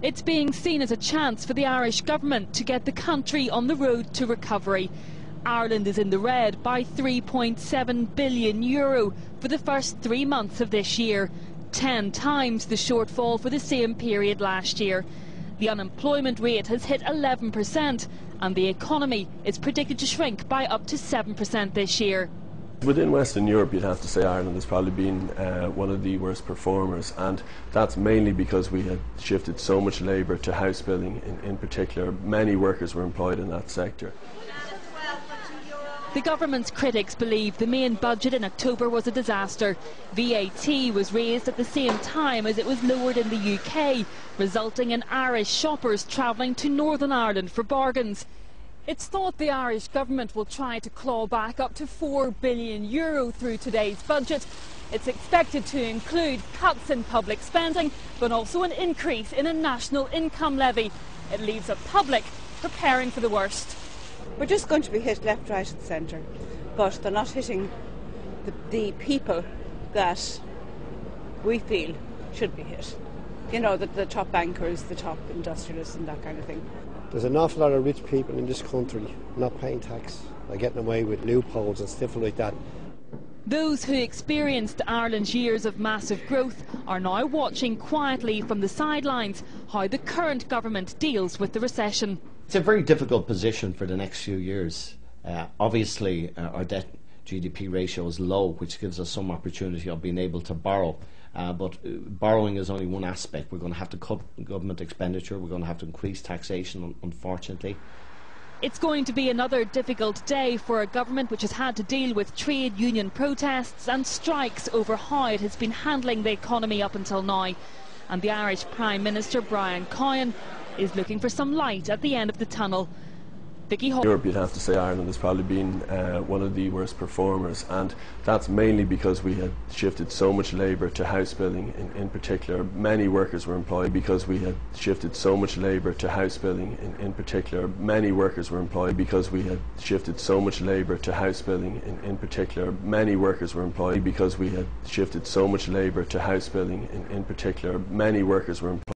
It's being seen as a chance for the Irish government to get the country on the road to recovery. Ireland is in the red by €3.7 billion for the first 3 months of this year, 10 times the shortfall for the same period last year. The unemployment rate has hit 11% and the economy is predicted to shrink by up to 7% this year. Within Western Europe, you'd have to say Ireland has probably been one of the worst performers, and that's mainly because we had shifted so much labour to house building in particular. Many workers were employed in that sector. The government's critics believe the main budget in October was a disaster. VAT was raised at the same time as it was lowered in the UK, resulting in Irish shoppers travelling to Northern Ireland for bargains. It's thought the Irish government will try to claw back up to €4 billion through today's budget. It's expected to include cuts in public spending, but also an increase in a national income levy. It leaves the public preparing for the worst. We're just going to be hit left, right and centre, but they're not hitting the people that we feel should be hit. You know, the top bankers, the top industrialists and that kind of thing. There's an awful lot of rich people in this country not paying tax, or getting away with loopholes and stuff like that. Those who experienced Ireland's years of massive growth are now watching quietly from the sidelines how the current government deals with the recession. It's a very difficult position for the next few years. Obviously, our debt GDP ratio is low, which gives us some opportunity of being able to borrow. But borrowing is only one aspect. We're going to have to cut government expenditure. We're going to have to increase taxation, unfortunately. It's going to be another difficult day for a government which has had to deal with trade union protests and strikes over how it has been handling the economy up until now. And the Irish Prime Minister Brian Cowen is looking for some light at the end of the tunnel. Vicky Hall. Europe, you'd have to say Ireland has probably been one of the worst performers, and that's mainly because we had shifted so much labour to house building in particular. Many workers were employed because we had shifted so much labour to house building in particular. Many workers were employed because we had shifted so much labour to house building in particular. Many workers were employed because we had shifted so much labour to house building in particular. Many workers were employed.